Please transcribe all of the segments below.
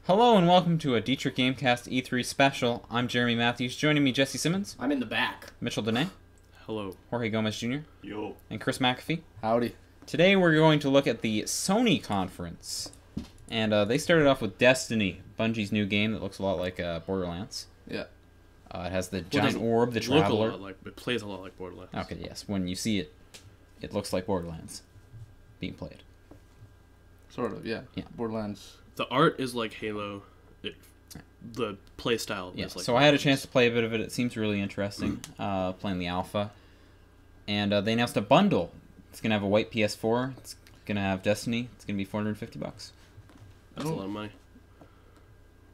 Hello and welcome to a Dietrich Gamecast E3 special. I'm Jeremy Matthews. Joining me, Jessi Simmons. I'm in the back. Mitchell Dene. Hello. Jorge Gomez Jr. Yo. And Chris McAfee. Howdy. Today we're going to look at the Sony conference. And they started off with Destiny, Bungie's new game that looks a lot like Borderlands. Yeah. It has the giant orb, the Traveler. It plays a lot like Borderlands. Okay, yes. When you see it, it looks like Borderlands being played. Sort of, yeah. Yeah. Borderlands. The art is like Halo. The play style Yeah, is like so I had a chance to play a bit of it. It seems really interesting, playing the alpha. And they announced a bundle. It's going to have a white PS4. It's going to have Destiny. It's going to be $450. That's a lot of money.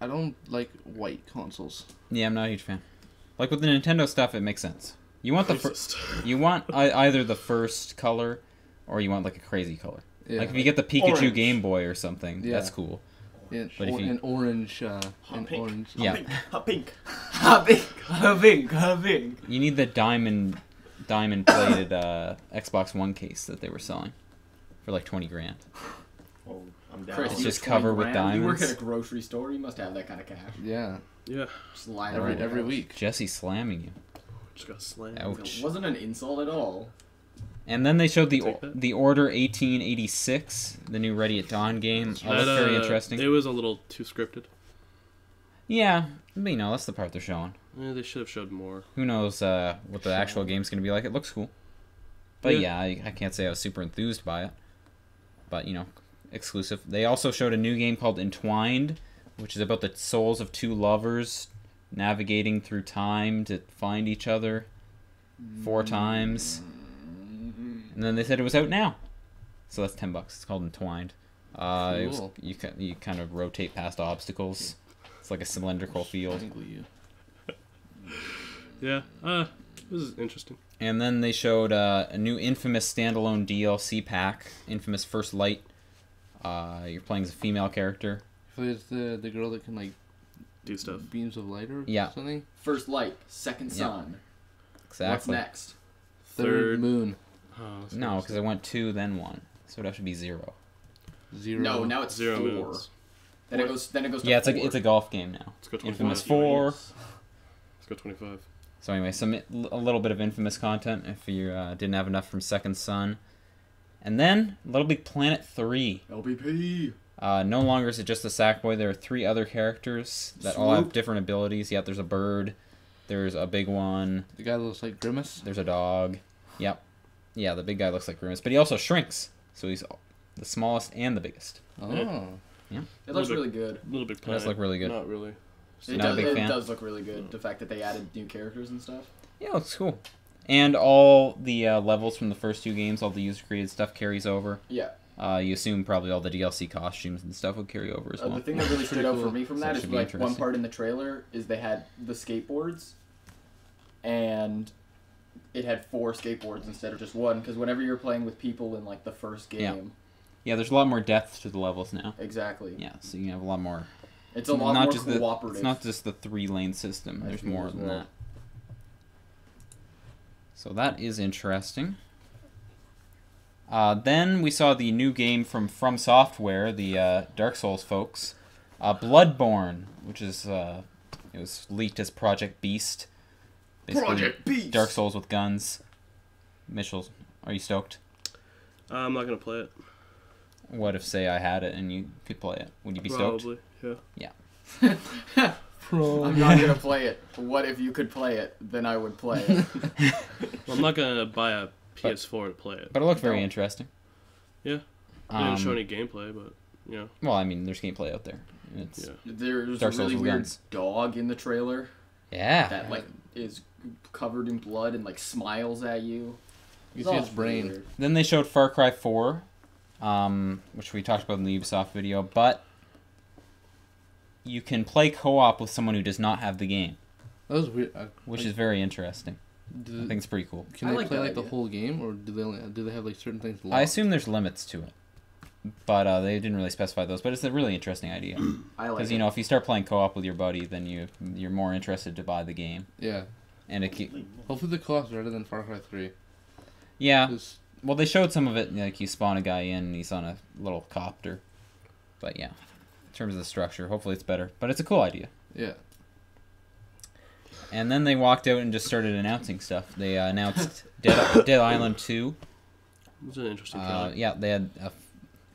I don't like white consoles. Yeah, I'm not a huge fan. Like with the Nintendo stuff, it makes sense. You want Racist. you want either the first color, or you want like a crazy color. Yeah. Like if you get the Pikachu Orange. Game Boy or something, Yeah. that's cool. Yeah, But if you- an orange, pink. orange. Yeah, Pink. you need the diamond plated Xbox One case that they were selling for like 20 grand. Oh, I'm down. Chris, It's just covered with You diamonds. work at a grocery store, you must have that kind of cash. Yeah. Yeah. Just lying Every around. every week. Jesse slamming you. Just got slammed. Ouch. It wasn't an insult at all. And then they showed Take that. the Order 1886, the new Ready at Dawn game. Oh, that's very interesting. It was a little too scripted. Yeah, but you know, that's the part they're showing. They should have showed more. Who knows what the actual game's going to be like. It looks cool. But yeah, I can't say I was super enthused by it. But, you know, exclusive. They also showed a new game called Entwined, which is about the souls of two lovers navigating through time to find each other 4 times. And then they said it was out now. So that's $10. It's called Entwined. Cool. You kind of rotate past obstacles. It's like a cylindrical field. Strangle you. Yeah. This is interesting. And then they showed a new Infamous standalone DLC pack, Infamous First Light. You're playing as a female character. If it's the girl that can like Do stuff. beams of light or Yeah. something. First light, second sun. Exactly. What's next? Third moon. Oh, that's No, nice. because I went 2, then 1. So it have to be 0. 0. No, now it's 0 4. moons. Then it goes to Yeah, 4. it's a golf game now. Let's go 25. Infamous 4. Let's go 25. So anyway, a little bit of Infamous content if you didn't have enough from Second Son. And then Little Big Planet 3. LBP. No longer is it just the Sackboy. There are 3 other characters that all have Swoop. different abilities. Yeah, there's a bird. There's a big one. The guy that looks like Grimace. There's a dog. Yep. Yeah, the big guy looks like Grimace, but he also shrinks. So he's the smallest and the biggest. Oh. It looks really good. Little Big It Planet. does look really good. Not really. Not a big fan? It does look really good. The fact that they added new characters and stuff. Yeah, it looks cool. And all the levels from the first 2 games, all the user-created stuff carries over. Yeah. You assume probably all the DLC costumes and stuff would carry over as well. The thing that really stood out for me from So that it is should be like one interesting. part in the trailer is they had the skateboards, and it had 4 skateboards instead of just 1. Because whenever you're playing with people in like the first game, Yeah, there's a lot more depth to the levels now. exactly. Yeah, so you can have a lot more. It's a lot more cooperative. It's not just the 3-lane system. I There's feel more as than well. that. So that is interesting. Then we saw the new game from Software, the Dark Souls folks, Bloodborne, which is it was leaked as Project Beast. Basically, Project Beast! Dark Souls with guns. Mitchell, are you stoked? I'm not gonna play it. What if, say, I had it and you could play it? Would you be stoked? Probably. Yeah. I'm not gonna play it. What if you could play it? Then I would play it. Well, I'm not gonna buy a PS4 to play it. But it looked very No. interesting. Yeah. They didn't show any gameplay, but you know. Well, I mean, there's gameplay out there. It's, Yeah. There's Dark a Souls really with weird guns. dog in the trailer Yeah. that like is covered in blood and like smiles at you. You see its brain. Weird. Then they showed Far Cry 4, which we talked about in the Ubisoft video, but you can play co-op with someone who does not have the game, That was weird. which is very interesting. Do, I think it's pretty cool. can I they like play that like the idea. whole game, or do they have like certain things locked? I assume there's limits to it, but they didn't really specify those. But it's a really interesting idea I like because it. you know if you start playing co-op with your buddy, then you're more interested to buy the game, Yeah. and Hopefully the co-op's better than Far Cry 3. yeah. 'Cause Well, they showed some of it, like you spawn a guy in and he's on a little copter, but yeah. terms of the structure. Hopefully it's better, but it's a cool idea. Yeah. And then they walked out and just started announcing stuff. They announced Dead Island 2. It was an interesting trailer. Yeah, they had a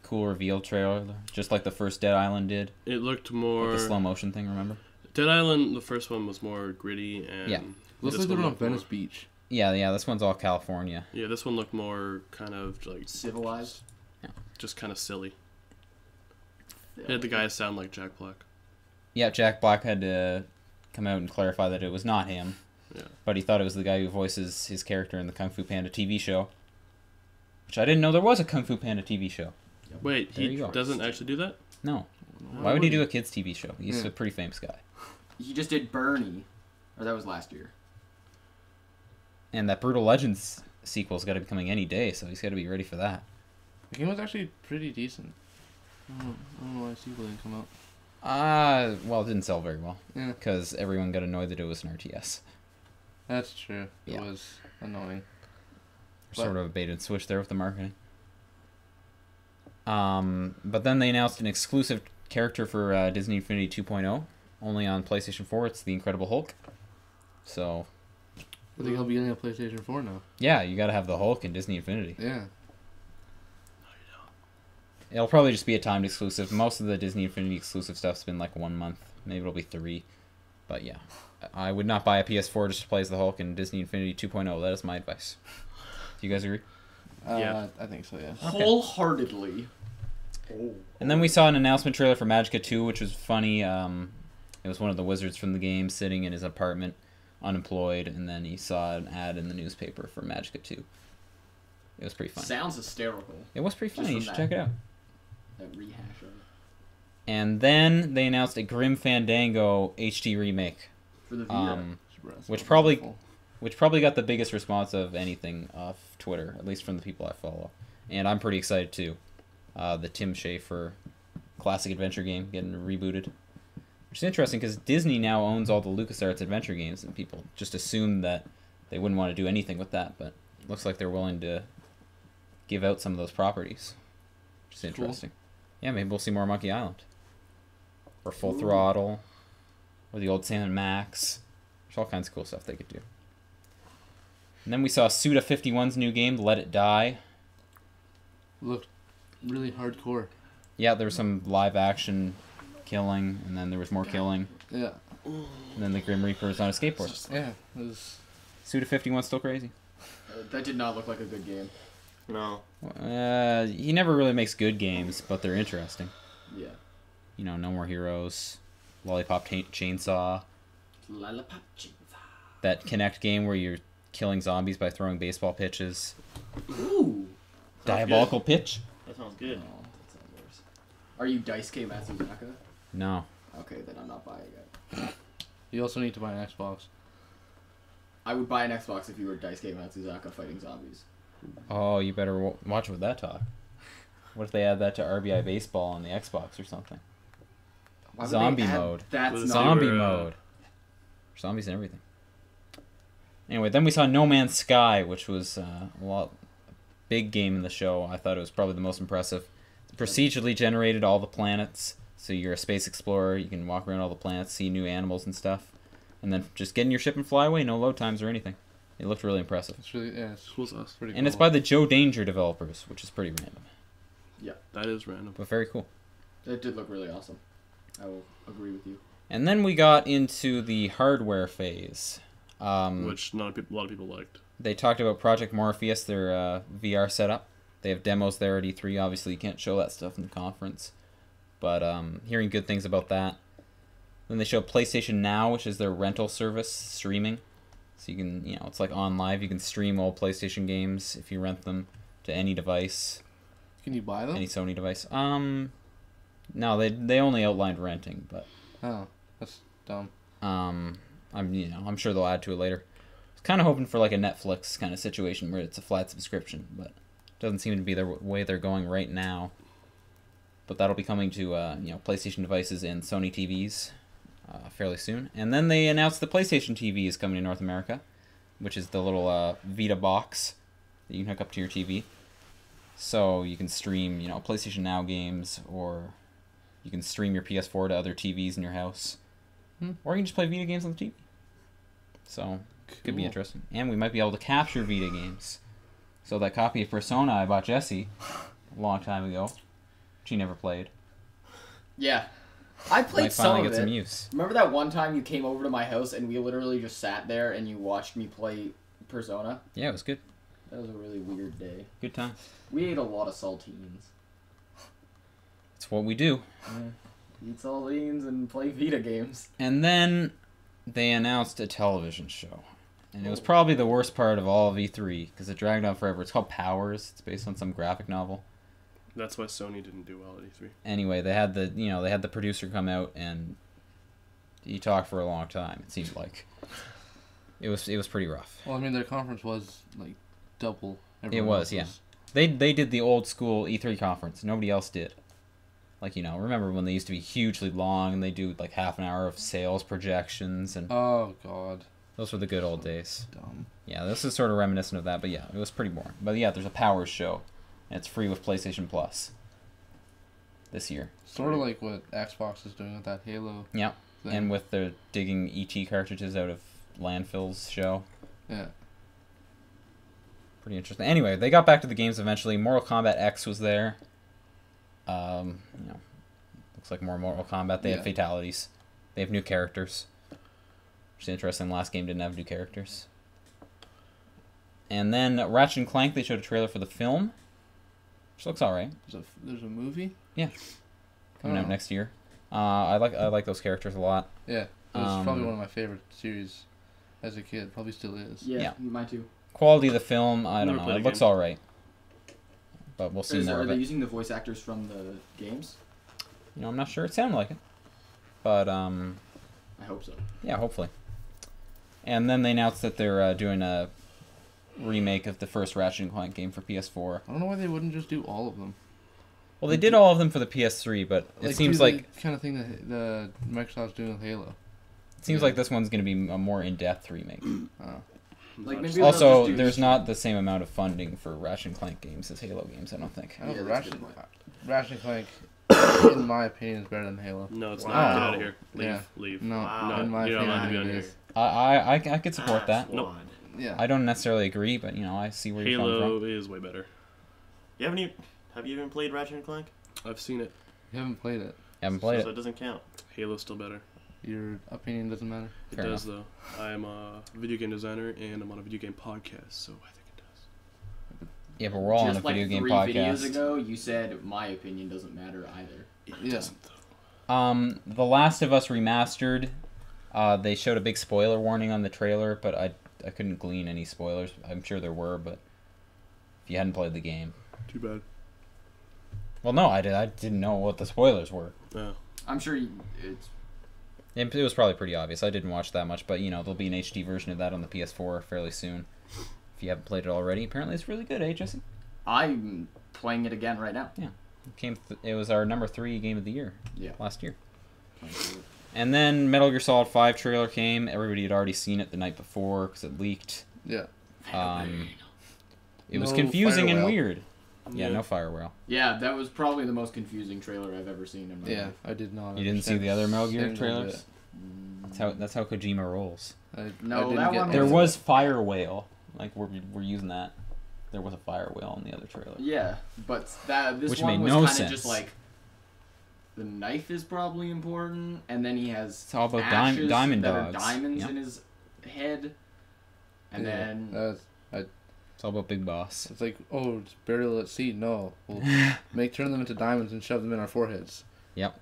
cool reveal trailer, just like the first Dead Island did. It looked more... Like the slow motion thing, remember? Dead Island, the first one was more gritty, and... Yeah. Looks like they're on Venice Beach. Yeah, this one's all California. Yeah, this one looked more kind of like... Civilized? Yeah. Just kind of silly. It had the guys sound like Jack Black. Yeah, Jack Black had to come out and clarify that it was not him. Yeah. But he thought it was the guy who voices his character in the Kung Fu Panda TV show. Which I didn't know there was a Kung Fu Panda TV show. Wait, There he you go. doesn't actually do that? No. Why would he do a kids' TV show? He's a pretty famous guy. He just did Bernie. Or that was last year. And that Brutal Legends sequel's got to be coming any day, so he's got to be ready for that. The game was actually pretty decent. I don't know why a sequel didn't come out. Well, it didn't sell very well. Yeah. Because everyone got annoyed that it was an RTS. That's true. It Yeah. was annoying. Sort of a bait and switch there with the marketing. But then they announced an exclusive character for Disney Infinity 2.0, only on PlayStation 4. It's the Incredible Hulk. So, I think I'll be getting a PlayStation 4 now. yeah, you got to have the Hulk in Disney Infinity. Yeah. It'll probably just be a timed exclusive. Most of the Disney Infinity exclusive stuff's been like 1 month. Maybe it'll be 3. But yeah, I would not buy a PS4 just to play as the Hulk in Disney Infinity 2.0. That is my advice. Do you guys agree? Yeah. I think so, yeah. Wholeheartedly. Oh. And then we saw an announcement trailer for Magicka 2, which was funny. It was one of the wizards from the game sitting in his apartment, unemployed, and then he saw an ad in the newspaper for Magicka 2. It was pretty funny. Sounds hysterical. It was pretty funny. Just You from should check it out. That rehash of it. And then they announced a Grim Fandango HD remake, For the VR. which probably got the biggest response of anything off Twitter, at least from the people I follow. And I'm pretty excited too. The Tim Schafer classic adventure game getting rebooted. Which is interesting because Disney now owns all the LucasArts adventure games, and people just assume that they wouldn't want to do anything with that, but it looks like they're willing to give out some of those properties. Which is interesting. Yeah, maybe we'll see more Monkey Island. Or Full Throttle. Or the old Sam & Max. There's all kinds of cool stuff they could do. And then we saw Suda51's new game, Let It Die. Looked really hardcore. Yeah, there was some live action killing, and then there was more killing. Yeah. And then the Grim Reaper was on a skateboard. Yeah. It was... Suda51's still crazy. That did not look like a good game. No. He never really makes good games, but they're interesting. Yeah. You know, No More Heroes, Lollipop Chainsaw, Lollipop Chainsaw. that Kinect game where you're killing zombies by throwing baseball pitches. Ooh. Diabolical Pitch? That sounds good. Oh, that sounds worse. Are you Daisuke Matsuzaka? No. Okay, then I'm not buying it. You also need to buy an Xbox. I would buy an Xbox if you were Daisuke Matsuzaka fighting zombies. Oh, you better watch with that talk. What if they add that to RBI Baseball on the Xbox or something? Why would Zombie they add- mode. That's With not... Zombie were, mode. Zombies and everything. Anyway, then we saw No Man's Sky, which was big game in the show. I thought it was probably the most impressive. Procedurally generated all the planets. So you're a space explorer. You can walk around all the planets, see new animals and stuff. And then just get in your ship and fly away. No load times or anything. It looked really impressive. It's really, yeah, it's Cool sauce. pretty cool. And it's by the Joe Danger developers, which is pretty random. That is random. But very cool. That did look really awesome. I will agree with you. And then we got into the hardware phase. Which a lot of people liked. They talked about Project Morpheus, their VR setup. They have demos there at E3. Obviously, you can't show that stuff in the conference. But hearing good things about that. Then they showed PlayStation Now, which is their rental service, streaming. So you can, it's like on live. You can stream old PlayStation games if you rent them to any device, Can you buy them? any Sony device. No, they only outlined renting, but Oh, that's dumb. I'm sure they'll add to it later. I was kind of hoping for like a Netflix kind of situation where it's a flat subscription, but it doesn't seem to be the way they're going right now. But that'll be coming to PlayStation devices and Sony TVs fairly soon. And then they announced the PlayStation TV is coming to North America, which is the little Vita box that you can hook up to your TV. So you can stream, PlayStation Now games or You can stream your PS4 to other TVs in your house. Or you can just play Vita games on the TV. So, could be interesting. And we might be able to capture Vita games. So that copy of Persona I bought Jessi a long time ago, she never played. Yeah. I played might some finally of get it. some use. Remember that one time you came over to my house and we literally just sat there and you watched me play Persona? Yeah, it was good. That was a really weird day. Good time. We ate a lot of saltines. That's what we do. Yeah. Eat saltines and play Vita games. And then they announced a television show. And it was probably the worst part of all of E3 because it dragged on forever. It's called Powers. It's based on some graphic novel. That's why Sony didn't do well at E3. Anyway, they had the producer come out and he talked for a long time. It seemed like it was pretty rough. Well, I mean, their conference was like double. It was, yeah. They did the old school E3 conference. Nobody else did. Like, remember when they used to be hugely long and they do like half an hour of sales projections and Oh God. Those were the good old days. Dumb. Yeah, this is sort of reminiscent of that, but yeah, it was pretty boring. But yeah, there's a Powers show, and it's free with PlayStation Plus this year. Sort of like what Xbox is doing with that Halo. Yeah, thing. and with the digging ET cartridges out of landfills show. Yeah. Pretty interesting. Anyway, they got back to the games eventually. Mortal Kombat X was there. Looks like more Mortal Kombat. They have fatalities. They have new characters. Which is interesting. Last game didn't have new characters. And then Ratchet and Clank, they showed a trailer for the film, which looks alright. There's a movie? Yeah. Coming out next year. I like those characters a lot. Yeah. It was probably one of my favorite series as a kid. Probably still is. Yeah. Mine too. Quality of the film, I don't Never know. played It the looks game. alright. But we'll see more Are of they it. using the voice actors from the games? I'm not sure. It sounded like it. But, I hope so. yeah, hopefully. And then they announced that they're doing a remake of the first Ratchet and Clank game for PS4. I don't know why they wouldn't just do all of them. Well, they did all of them for the PS3, but it seems like the kind of thing that the Microsoft's doing with Halo. it seems like this one's going to be a more in-depth remake. Oh. Like maybe they'll Also, just do there's this- not the same amount of funding for Ratchet and Clank games as Halo games, I don't think. I know, Yeah, but that's a good point. Ratchet and Clank, in my opinion, is better than Halo. No, it's Wow. not. Get out of here. Leave. Yeah. Leave. No, Wow. in my You're not allowed to be opinion, on it here. is. I could support that. Nope. Yeah. I don't necessarily agree, but I see where you're coming Halo from. is way better. Have you even played Ratchet and Clank? I've seen it. You haven't played it. Haven't played So it. it doesn't count. Halo's still better. Your opinion doesn't matter. It Fair does, though. I am a video game designer, and I'm on a video game podcast, so I think it does. Yeah, but we're all on a Just like video game 3 podcast. videos ago, you said my opinion doesn't matter either. It Yeah. doesn't, though. The Last of Us Remastered, they showed a big spoiler warning on the trailer, but I couldn't glean any spoilers. I'm sure there were, but if you hadn't played the game. Too bad. Well, no, I didn't know what the spoilers were. Oh. I'm sure it's... It was probably pretty obvious. I didn't watch that much, but there'll be an HD version of that on the PS4 fairly soon. If you haven't played it already, apparently it's really good, Jesse? I'm playing it again right now. It was our number 3 game of the year Yeah. last year. And then Metal Gear Solid 5 trailer came. Everybody had already seen it the night before because it leaked. Yeah. It was No confusing and fire whale. weird. Yeah, no fire whale. Yeah, that was probably the most confusing trailer I've ever seen in my Yeah, life. I did not. You didn't see understand the other Metal a Gear single trailers? bit. That's how Kojima rolls. No, I didn't that get one There was- was fire whale. Like we're using that. There was a fire whale in the other trailer. Yeah, but this Which one made was no kind of sense. just like the knife is probably important, and then he has It's all about ashes diamond that dogs. are diamonds Yep. in his head, and Yeah, then It's all about Big Boss. it's like, oh, it's burial at sea. No, we'll turn them into diamonds and shove them in our foreheads.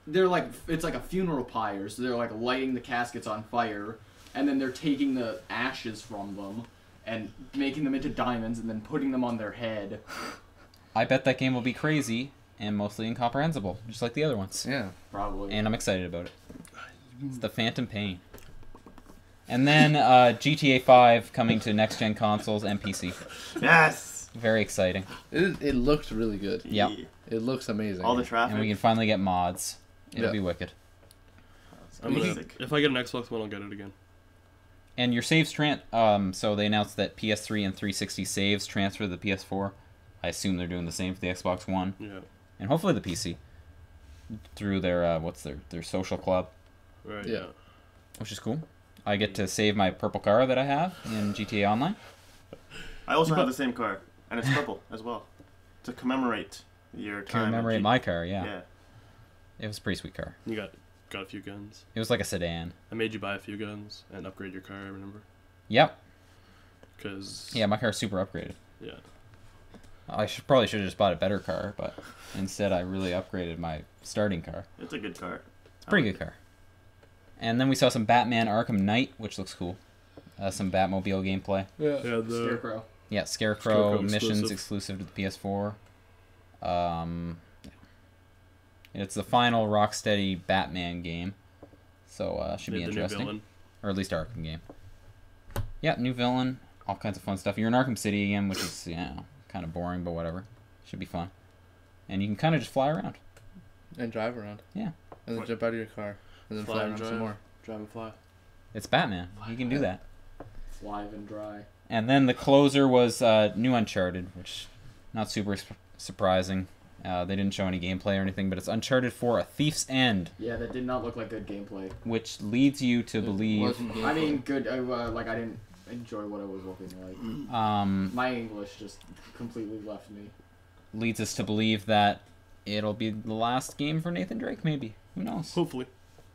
they're like it's like a funeral pyre, so they're like lighting the caskets on fire, and then they're taking the ashes from them and making them into diamonds, and then putting them on their head. I bet that game will be crazy and mostly incomprehensible, just like the other ones. Yeah. Probably. And I'm excited about it. It's the Phantom Pain. And then GTA 5 coming to next-gen consoles and PC. Yes. Very exciting. It looks really good. Yep. It looks amazing. All the traffic. And we can finally get mods. It'll Yeah. be wicked. I'm gonna, Sick. if I get an Xbox One, I'll get it again. And your saves so they announced that PS3 and 360 saves transfer to the PS4. I assume they're doing the same for the Xbox One Yeah. and hopefully the PC. through their their social club, Right. Yeah. which is cool. I get to save my purple car that I have in GTA Online. I also have the same car, and it's purple as well, to commemorate your To time. at commemorate my car, yeah. Yeah. It was a pretty sweet car. You got a few guns. It was like a sedan. I made you buy a few guns and upgrade your car. I remember. Yep. Cause Yeah, my car's super upgraded. yeah. I probably should have just bought a better car, but instead I really upgraded my starting car. It's a good car. It's a pretty good car. And then we saw some Batman Arkham Knight, which looks cool. Some Batmobile gameplay. Yeah. The Scarecrow. Yeah, Scarecrow Scarecrow missions exclusive. exclusive to the PS4. It's the final Rocksteady Batman game, so should be the new interesting. villain. Or at least Arkham game. Yeah, new villain, all kinds of fun stuff. You're in Arkham City again, which is kind of boring, but whatever. Should be fun. And you can kind of just fly around. And drive around. Yeah. And then jump out of your car. And then Fly fly and around drive. some more. Drive and fly. It's Batman. He can do that. Live and dry. And then the closer was new Uncharted, which not super surprising. They didn't show any gameplay or anything, but it's Uncharted 4: A Thief's End, Yeah, that did not look like good gameplay. which leads you to believe. Wasn't I gameplay. mean, good. Like I didn't enjoy what it was looking like. My English just completely left me. Leads us to believe that it'll be the last game for Nathan Drake. Maybe, who knows? Hopefully,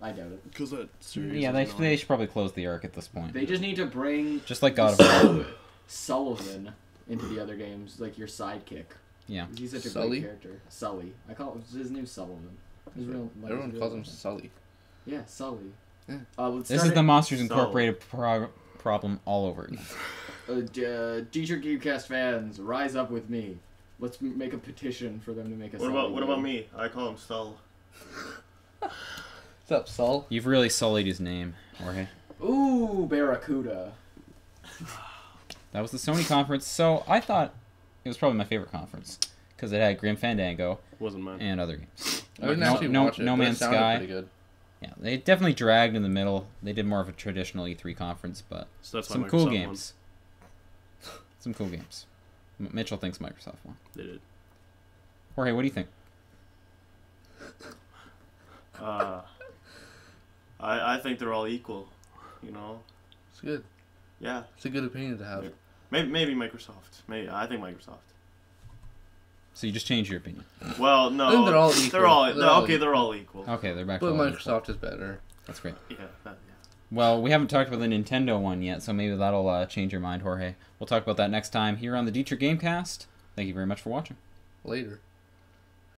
I doubt it. because that series. Yeah, is they should probably close the arc at this point. They just need to bring Just like God of War. Sullivan into the other games, like your sidekick. Yeah. He's such a Sully? great character. Sully. I call his name's Sullivan. His real. Like, Everyone his real calls him name. Sully. Yeah, Sully. Yeah. Let's This start is the it- Monsters So- Incorporated problem all over again. Dietrich Gamecast fans, rise up with me. Let's make a petition for them to make a. Sully What about game. me? I call him Stull. What's up, Sol? You've really sullied his name, Jorge. Ooh, Barracuda. That was the Sony conference, so I thought it was probably my favorite conference because it had Grim Fandango Wasn't mine. and other games. I didn't No- actually no- watch it, No but Man's it sounded Sky. pretty good. Yeah, they definitely dragged in the middle. They did more of a traditional E3 conference, but So that's why some Microsoft cool won. games. Some cool games. Mitchell thinks Microsoft won. They did. Jorge, what do you think? I think they're all equal. You know. It's good. Yeah. It's a good opinion to have. Maybe Microsoft. I think Microsoft. So you just changed your opinion. Well, no. I think they're all equal. They're all They're all okay. equal. They're all equal. Okay, they're back But to all equal. Microsoft is better. That's great. Yeah. Yeah. Well, we haven't talked about the Nintendo one yet, so maybe that'll change your mind, Jorge. We'll talk about that next time here on the Dietrich Gamecast. Thank you very much for watching. Later.